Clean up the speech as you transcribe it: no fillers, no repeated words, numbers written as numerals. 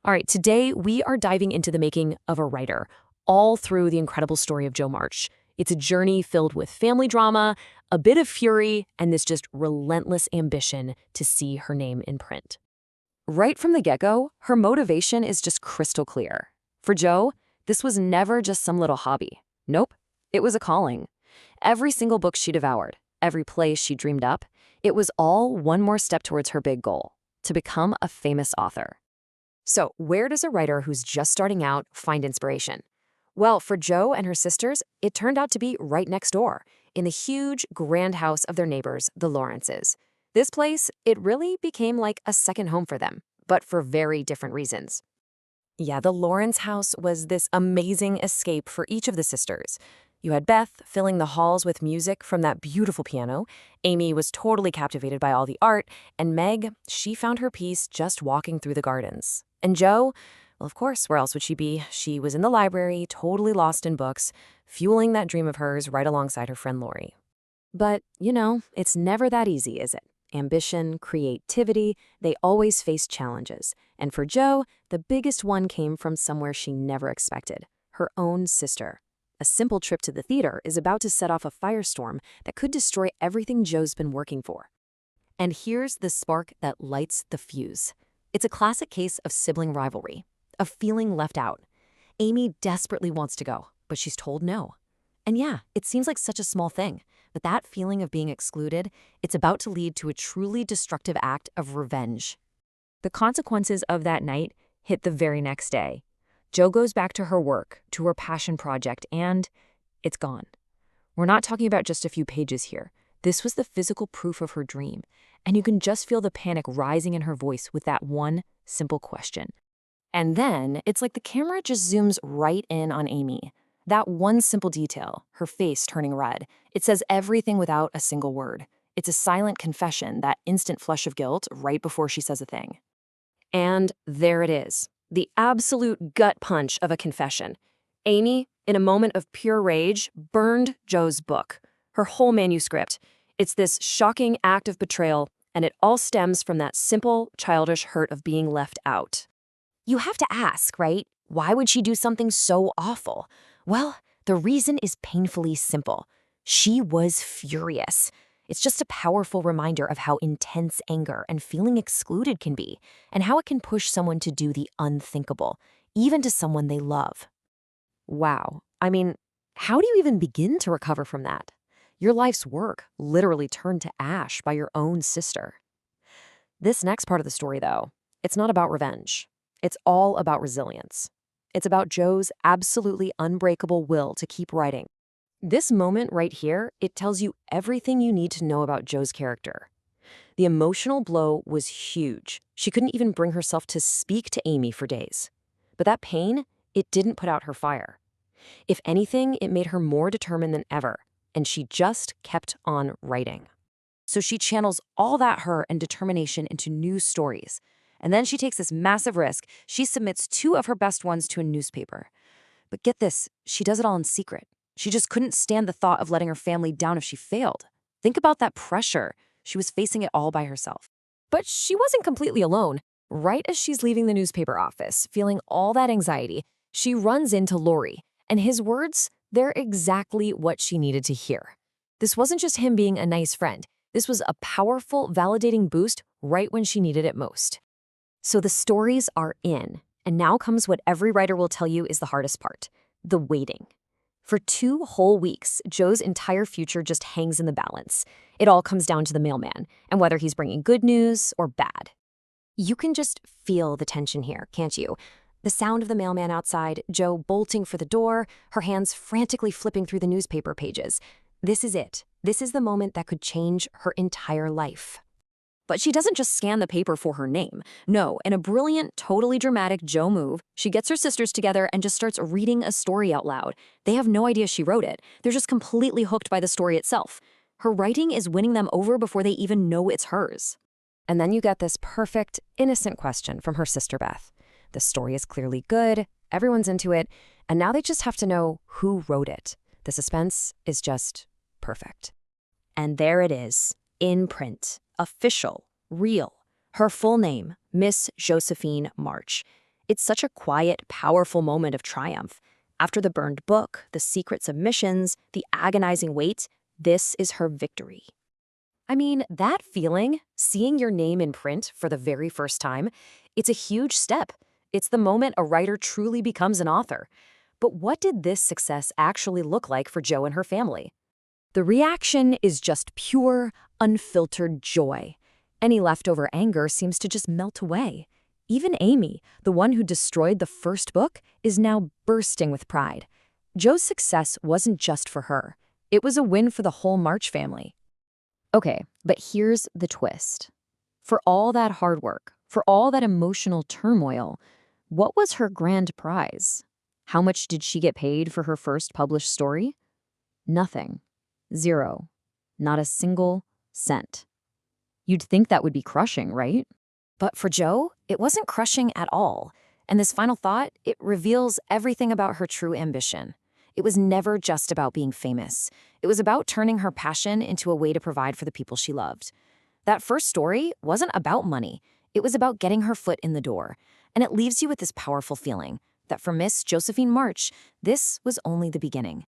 All right, today we are diving into the making of a writer, all through the incredible story of Jo March. It's a journey filled with family drama, a bit of fury, and this just relentless ambition to see her name in print. Right from the get-go, her motivation is just crystal clear. For Jo, this was never just some little hobby. Nope, it was a calling. Every single book she devoured, every play she dreamed up, it was all one more step towards her big goal, to become a famous author. So, where does a writer who's just starting out find inspiration? Well, for Jo and her sisters, it turned out to be right next door, in the huge, grand house of their neighbors, the Lawrences. This place, it really became like a second home for them, but for very different reasons. Yeah, the Lawrence house was this amazing escape for each of the sisters. You had Beth filling the halls with music from that beautiful piano. Amy was totally captivated by all the art, and Meg, she found her peace just walking through the gardens. And Jo, well, of course, where else would she be? She was in the library, totally lost in books, fueling that dream of hers right alongside her friend Lori. But, it's never that easy, is it? Ambition, creativity, they always face challenges. And for Jo, the biggest one came from somewhere she never expected, her own sister. A simple trip to the theater is about to set off a firestorm that could destroy everything Jo's been working for. And here's the spark that lights the fuse. It's a classic case of sibling rivalry, of feeling left out. Amy desperately wants to go, but she's told no. And yeah, it seems like such a small thing, but that feeling of being excluded, it's about to lead to a truly destructive act of revenge. The consequences of that night hit the very next day. Jo goes back to her work, to her passion project, and it's gone. We're not talking about just a few pages here. This was the physical proof of her dream, and you can just feel the panic rising in her voice with that one simple question. And then, it's like the camera just zooms right in on Amy. That one simple detail, her face turning red, it says everything without a single word. It's a silent confession, that instant flush of guilt right before she says a thing. And there it is, the absolute gut punch of a confession. Amy, in a moment of pure rage, burned Jo's book, her whole manuscript. It's this shocking act of betrayal, and it all stems from that simple, childish hurt of being left out. You have to ask, right? Why would she do something so awful? Well, the reason is painfully simple. She was furious. It's just a powerful reminder of how intense anger and feeling excluded can be, and how it can push someone to do the unthinkable, even to someone they love. Wow. I mean, how do you even begin to recover from that? Your life's work literally turned to ash by your own sister. This next part of the story, though, it's not about revenge. It's all about resilience. It's about Jo's absolutely unbreakable will to keep writing. This moment right here, it tells you everything you need to know about Jo's character. The emotional blow was huge. She couldn't even bring herself to speak to Amy for days. But that pain, it didn't put out her fire. If anything, it made her more determined than ever, and she just kept on writing. So she channels all that hurt and determination into new stories. And then she takes this massive risk. She submits 2 of her best ones to a newspaper. But get this, she does it all in secret. She just couldn't stand the thought of letting her family down if she failed. Think about that pressure. She was facing it all by herself. But she wasn't completely alone. Right as she's leaving the newspaper office, feeling all that anxiety, she runs into Lori. And his words, they're exactly what she needed to hear. This wasn't just him being a nice friend. This was a powerful, validating boost right when she needed it most. So the stories are in, and now comes what every writer will tell you is the hardest part, the waiting. For 2 whole weeks, Jo's entire future just hangs in the balance. It all comes down to the mailman, and whether he's bringing good news or bad. You can just feel the tension here, can't you? The sound of the mailman outside, Jo bolting for the door, her hands frantically flipping through the newspaper pages. This is it. This is the moment that could change her entire life. But she doesn't just scan the paper for her name. No, in a brilliant, totally dramatic Jo move, she gets her sisters together and just starts reading a story out loud. They have no idea she wrote it. They're just completely hooked by the story itself. Her writing is winning them over before they even know it's hers. And then you get this perfect, innocent question from her sister Beth. The story is clearly good, everyone's into it, and now they just have to know who wrote it. The suspense is just perfect. And there it is, in print. Official, real. Her full name, Miss Josephine March. It's such a quiet, powerful moment of triumph. After the burned book, the secret submissions, the agonizing wait, this is her victory. I mean, that feeling, seeing your name in print for the very first time, it's a huge step. It's the moment a writer truly becomes an author. But what did this success actually look like for Jo and her family? The reaction is just pure, unfiltered joy. Any leftover anger seems to just melt away. Even Amy, the one who destroyed the first book, is now bursting with pride. Jo's success wasn't just for her. It was a win for the whole March family. Okay, but here's the twist. For all that hard work, for all that emotional turmoil, what was her grand prize? How much did she get paid for her first published story? Nothing. Zero. Not a single cent. You'd think that would be crushing, right? But for Jo, it wasn't crushing at all. And this final thought, it reveals everything about her true ambition. It was never just about being famous. It was about turning her passion into a way to provide for the people she loved. That first story wasn't about money. It was about getting her foot in the door. And it leaves you with this powerful feeling that for Miss Josephine March, this was only the beginning.